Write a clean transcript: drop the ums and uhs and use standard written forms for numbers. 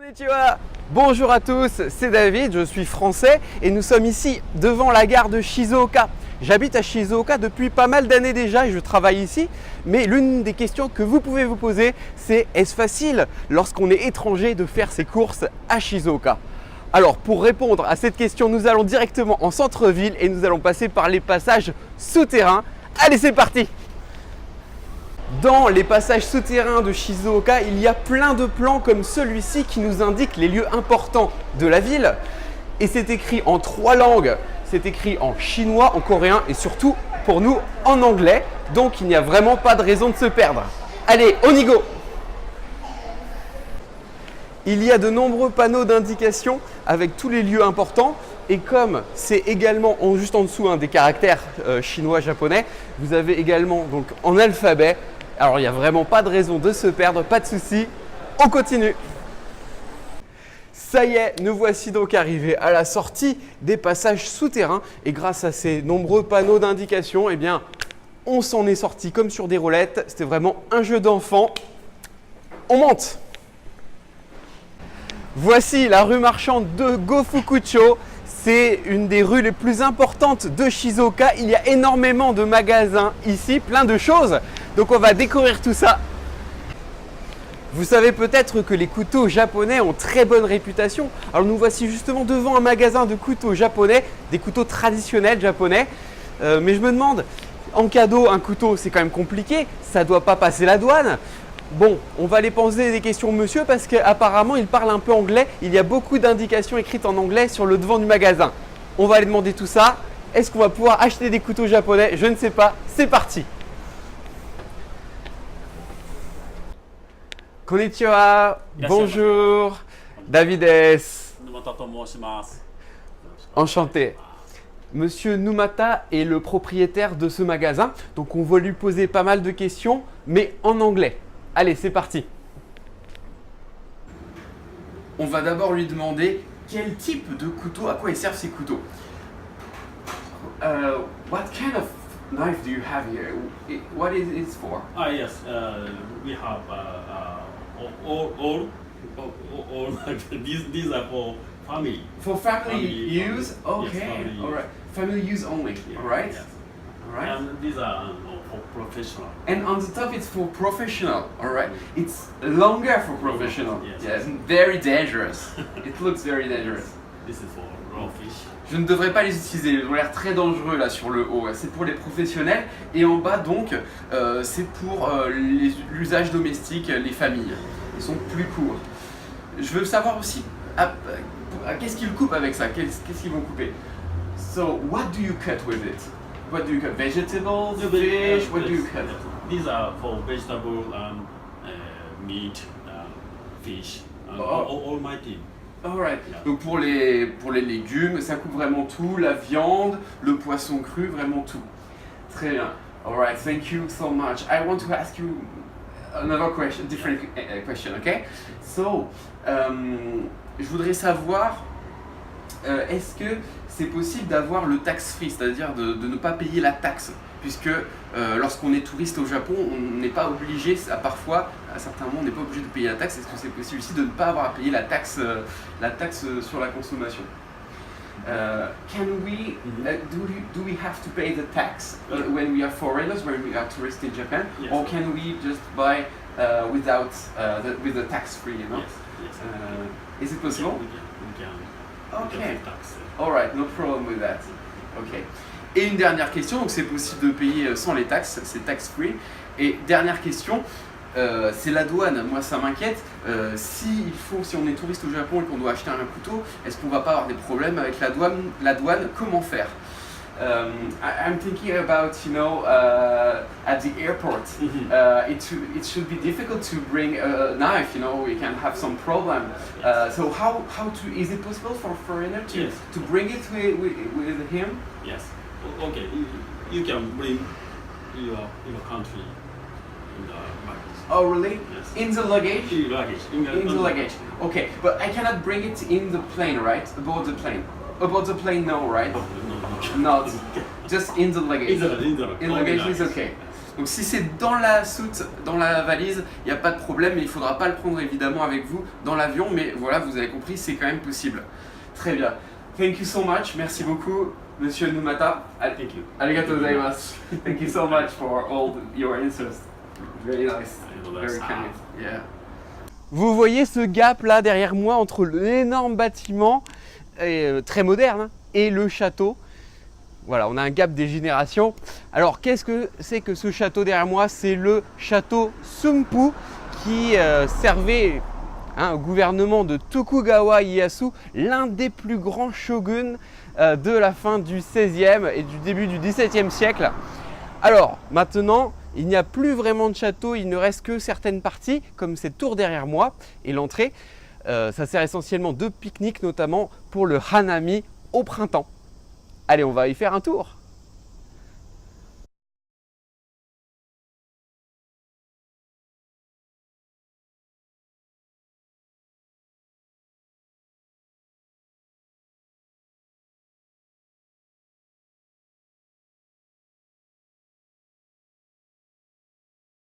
Konnichiwa. Bonjour à tous, c'est David, je suis français et nous sommes ici devant la gare de Shizuoka. J'habite à Shizuoka depuis pas mal d'années déjà et je travaille ici, mais l'une des questions que vous pouvez vous poser, c'est est-ce facile lorsqu'on est étranger de faire ses courses à Shizuoka? Alors pour répondre à cette question, nous allons directement en centre-ville et nous allons passer par les passages souterrains. Allez, c'est parti! Dans les passages souterrains de Shizuoka, il y a plein de plans comme celui-ci qui nous indiquent les lieux importants de la ville. Et c'est écrit en 3 langues. C'est écrit en chinois, en coréen et surtout pour nous en anglais. Donc il n'y a vraiment pas de raison de se perdre. Allez, on y go! Il y a de nombreux panneaux d'indication avec tous les lieux importants. Et comme c'est également juste en dessous des caractères chinois-japonais, vous avez également donc en alphabet. Alors il n'y a vraiment pas de raison de se perdre, pas de souci, on continue. Ça y est, nous voici donc arrivés à la sortie des passages souterrains et grâce à ces nombreux panneaux d'indication, eh bien, on s'en est sorti comme sur des roulettes. C'était vraiment un jeu d'enfant. On monte. Voici la rue marchande de Gofukucho. C'est une des rues les plus importantes de Shizuoka. Il y a énormément de magasins ici, plein de choses. Donc on va découvrir tout ça. Vous savez peut-être que les couteaux japonais ont très bonne réputation. Alors nous voici justement devant un magasin de couteaux japonais, des couteaux traditionnels japonais. Mais je me demande, en cadeau, un couteau c'est quand même compliqué, ça ne doit pas passer la douane. Bon, on va aller poser des questions au monsieur parce qu'apparemment il parle un peu anglais. Il y a beaucoup d'indications écrites en anglais sur le devant du magasin. On va aller demander tout ça. Est-ce qu'on va pouvoir acheter des couteaux japonais? Je ne sais pas. C'est parti. Konnichiwa. Bonjour. David S. Enchanté. Monsieur Numata est le propriétaire de ce magasin. Donc on va lui poser pas mal de questions, mais en anglais. Allez, c'est parti. On va d'abord lui demander quel type de couteau, à quoi ils servent ces couteaux. What kind of knife do you have here? What is it for? Yes, we have all these are for family. For family use? Yes, Okay, family use. all right. Family use only, all right? Yes. All right. And these are for professional. And on the top it's for professional, all right? It's longer for professional. Yes. Yes, very dangerous. It looks very dangerous. This is for raw fish. Je ne devrais pas les utiliser, ils ont l'air très dangereux là sur le haut. C'est pour les professionnels et en bas donc c'est pour l'usage domestique, les familles. Ils sont plus courts. Je veux savoir aussi qu'est-ce qu'ils coupent avec ça, qu'est-ce qu'ils vont couper. So what do you cut with it? What do you cut? Vegetables, fish? What do you cut? These are for vegetable and meat, fish, and Oh. all my team. Alright. Yeah. Donc pour les légumes, ça coupe vraiment tout, la viande, le poisson cru, vraiment tout. Très bien. Alright, thank you so much. I want to ask you another question, different question, okay? So, je voudrais savoir, est-ce que c'est possible d'avoir le tax-free, c'est-à-dire de ne pas payer la taxe? Puisque lorsqu'on est touriste au Japon, on n'est pas obligé, parfois, à certains moments, on n'est pas obligé de payer la taxe. Est-ce que c'est possible aussi de ne pas avoir à payer la taxe sur la consommation? Can we, do we have to pay the tax when we are foreigners, when we are tourists in Japan? Yes. Or can we just buy with the tax free, you know? Yes. Is it possible? We can. Okay. Tax. Alright, no problem with that. Ok. Et une dernière question, donc c'est possible de payer sans les taxes, c'est tax free. Et dernière question, c'est la douane. Moi ça m'inquiète. Si on est touriste au Japon et qu'on doit acheter un couteau, est-ce qu'on va pas avoir des problèmes avec la douane? Comment faire? I'm thinking about, at the airport, it should be difficult to bring a knife, we can have some problem. So is it possible for a foreigner to bring it with him? Yes. Okay. You can bring your country in the luggage. Oh really? Yes. In the luggage? In luggage. In the luggage. Okay, but I cannot bring it in the plane, right? Aboard the plane. Aboard the plane, no, right? No. Not. Just in the luggage. In the In luggage is okay. Donc si c'est dans la soute, dans la valise, il n'y a pas de problème, mais il ne faudra pas le prendre évidemment avec vous dans l'avion, mais voilà, vous avez compris, c'est quand même possible. Très bien. Thank you so much. Merci beaucoup, Monsieur Numata. Thank you. Arigatou gozaimasu. Thank you so much for all your answers. Very nice. Very kind. Yeah. Vous voyez ce gap là derrière moi entre l'énorme bâtiment très moderne et le château. Voilà, on a un gap des générations. Alors qu'est-ce que c'est que ce château derrière moi? C'est le château Sumpu qui servait au gouvernement de Tokugawa Ieyasu, l'un des plus grands shoguns de la fin du XVIe et du début du XVIIe siècle. Alors maintenant, il n'y a plus vraiment de château, il ne reste que certaines parties, comme cette tour derrière moi et l'entrée. Ça sert essentiellement de pique-nique, notamment pour le hanami au printemps. Allez, on va y faire un tour.